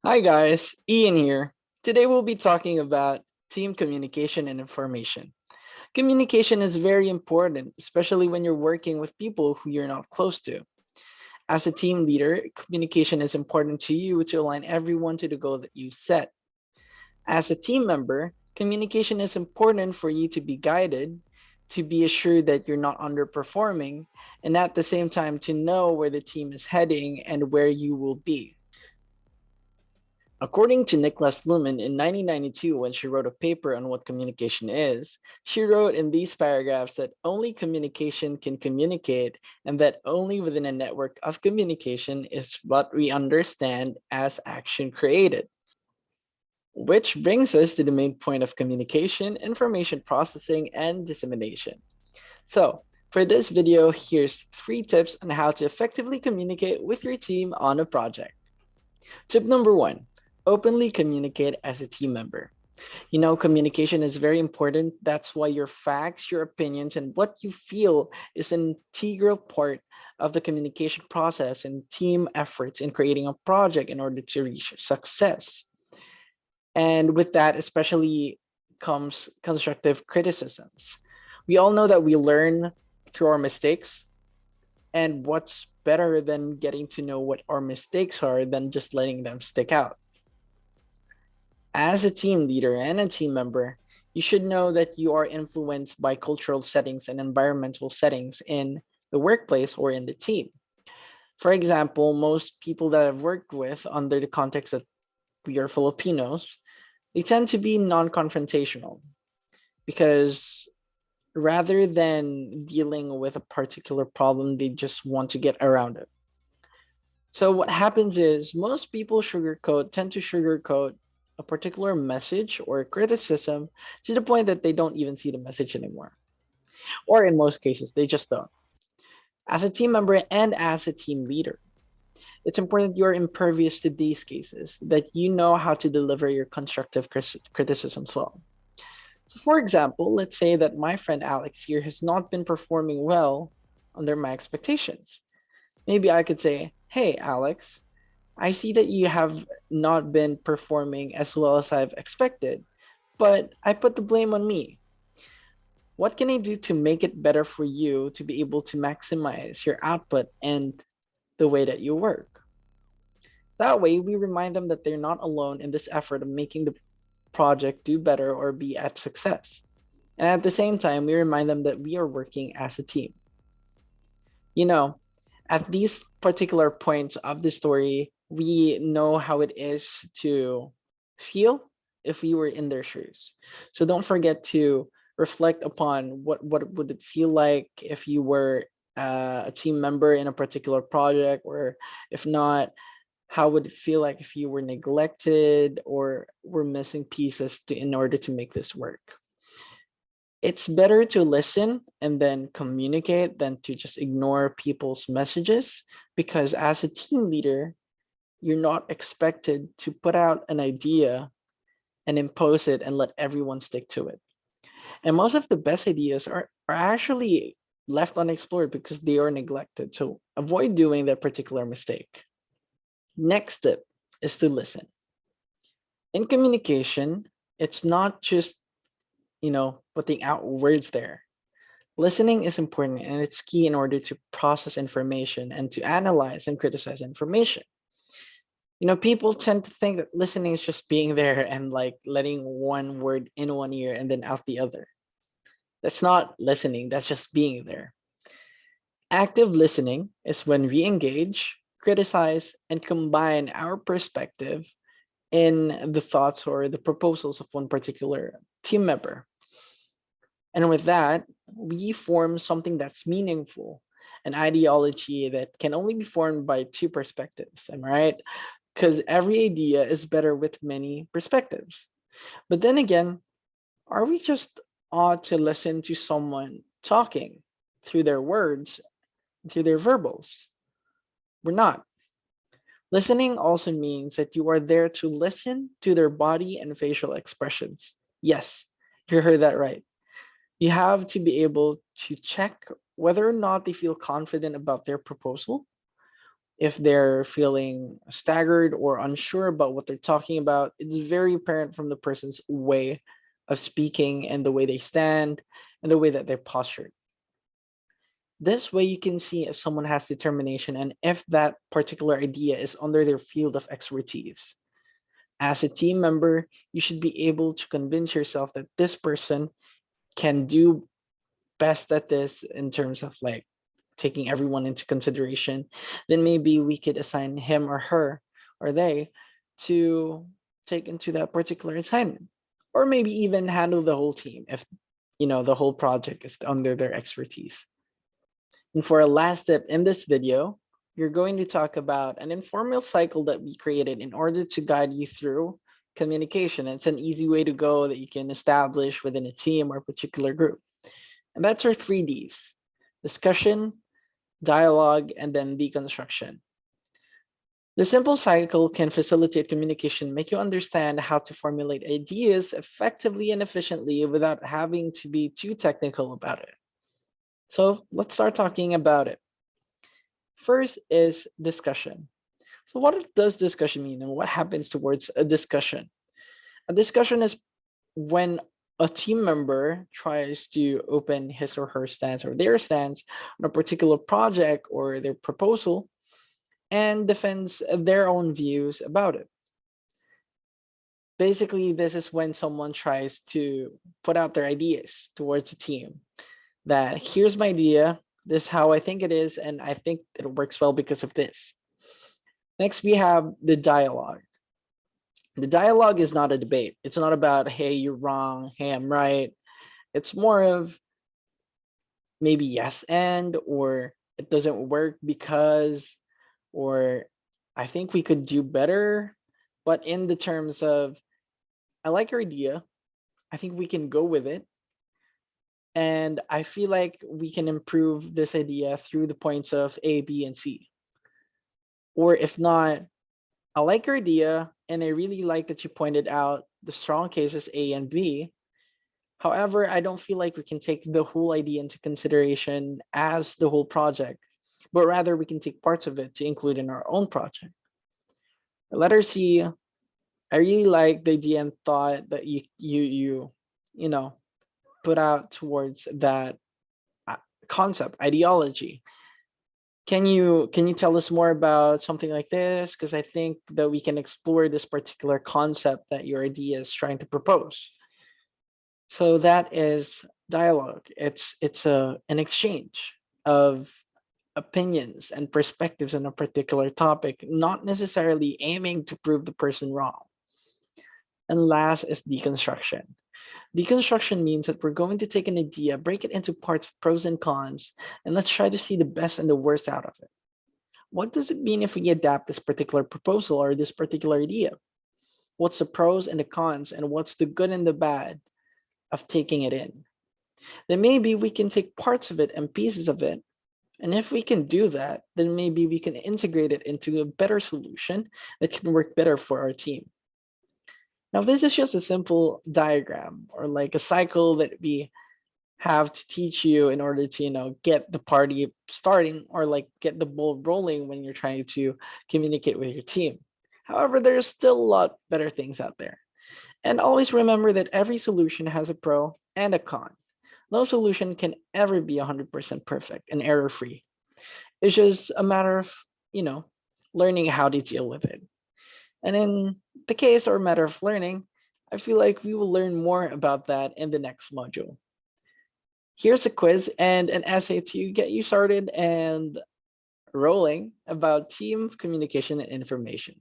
Hi guys, Ian here. Today we'll be talking about team communication and information. Communication is very important, especially when you're working with people who you're not close to. As a team leader, communication is important to you to align everyone to the goal that you set. As a team member, communication is important for you to be guided, to be assured that you're not underperforming, and at the same time to know where the team is heading and where you will be. According to Niklas Luhmann in 1992, when she wrote a paper on what communication is, she wrote in these paragraphs that only communication can communicate and that only within a network of communication is what we understand as action created. Which brings us to the main point of communication, information processing, and dissemination. So, for this video, here's 3 tips on how to effectively communicate with your team on a project. Tip number 1, openly communicate as a team member. Communication is very important. That's why your facts, your opinions, and what you feel is an integral part of the communication process and team efforts in creating a project in order to reach success. And with that, especially comes constructive criticisms. We all know that we learn through our mistakes, and what's better than getting to know what our mistakes are than just letting them stick out? As a team leader and a team member, you should know that you are influenced by cultural settings and environmental settings in the workplace or in the team. For example, most people that I've worked with under the context that we are Filipinos, they tend to be non-confrontational because rather than dealing with a particular problem, they just want to get around it. So what happens is most people tend to sugarcoat a particular message or criticism to the point that they don't even see the message anymore. Or in most cases, they just don't. As a team member and as a team leader, it's important you're impervious to these cases, that you know how to deliver your constructive criticisms well. So for example, let's say that my friend Alex here has not been performing well under my expectations. Maybe I could say, hey, Alex, I see that you have not been performing as well as I've expected, but I put the blame on me. What can I do to make it better for you to be able to maximize your output and the way that you work? That way, we remind them that they're not alone in this effort of making the project do better or be at success. And at the same time, we remind them that we are working as a team. You know, at these particular points of the story, we know how it is to feel if we were in their shoes. So don't forget to reflect upon what would it feel like if you were a team member in a particular project, or if not, how would it feel like if you were neglected or were missing pieces in order to make this work. It's better to listen and then communicate than to just ignore people's messages, because as a team leader, you're not expected to put out an idea and impose it and let everyone stick to it. And most of the best ideas are actually left unexplored because they are neglected. So avoid doing that particular mistake. Next step is to listen. In communication, it's not just, putting out words there. Listening is important and it's key in order to process information and to analyze and criticize information. People tend to think that listening is just being there and like letting one word in one ear and then out the other. That's not listening, that's just being there. Active listening is when we engage, criticize, and combine our perspective in the thoughts or the proposals of one particular team member. And with that, we form something that's meaningful, an ideology that can only be formed by 2 perspectives. Am I right? Because every idea is better with many perspectives. But then again, are we just ought to listen to someone talking through their words, through their verbals? We're not. Listening also means that you are there to listen to their body and facial expressions. Yes, you heard that right. You have to be able to check whether or not they feel confident about their proposal, If they're feeling staggered or unsure about what they're talking about, it's very apparent from the person's way of speaking and the way they stand and the way that they're postured. This way, you can see if someone has determination and if that particular idea is under their field of expertise. As a team member, you should be able to convince yourself that this person can do best at this in terms of like taking everyone into consideration. Then maybe we could assign him or her or they to take into that particular assignment, or maybe even handle the whole team if the whole project is under their expertise. And for a last tip in this video, you're going to talk about an informal cycle that we created in order to guide you through communication. It's an easy way to go that you can establish within a team or a particular group. And that's our 3Ds: discussion, dialogue, and then deconstruction. The simple cycle can facilitate communication, make you understand how to formulate ideas effectively and efficiently without having to be too technical about it. So let's start talking about it. First is discussion. So what does discussion mean and what happens towards a discussion? A discussion is when a team member tries to open his or her stance or their stance on a particular project or their proposal and defends their own views about it. Basically, this is when someone tries to put out their ideas towards a team, that here's my idea, this is how I think it is, and I think it works well because of this. Next, we have the dialogue. The dialogue is not a debate. It's not about, hey, you're wrong, hey, I'm right. It's more of maybe yes and, or it doesn't work because, or I think we could do better. But in the terms of, I like your idea, I think we can go with it. And I feel like we can improve this idea through the points of A, B, and C. Or if not, I like your idea, and I really like that you pointed out the strong cases A and B. However, I don't feel like we can take the whole idea into consideration as the whole project, but rather we can take parts of it to include in our own project. Letter C, I really like the idea and thought that you put out towards that concept, ideology. Can you tell us more about something like this? Because I think that we can explore this particular concept that your idea is trying to propose. So that is dialogue. It's an exchange of opinions and perspectives on a particular topic, not necessarily aiming to prove the person wrong. And last is deconstruction. Deconstruction means that we're going to take an idea, break it into parts, pros and cons, and let's try to see the best and the worst out of it. What does it mean if we adapt this particular proposal or this particular idea? What's the pros and the cons, and what's the good and the bad of taking it in? Then maybe we can take parts of it and pieces of it. And if we can do that, then maybe we can integrate it into a better solution that can work better for our team. Now, this is just a simple diagram or like a cycle that we have to teach you in order to, get the party starting or like get the ball rolling when you're trying to communicate with your team. However, there's still a lot better things out there. And always remember that every solution has a pro and a con. No solution can ever be 100% perfect and error-free. It's just a matter of, learning how to deal with it. And in the case or matter of learning, I feel like we will learn more about that in the next module. Here's a quiz and an essay to get you started and rolling about team communication and information.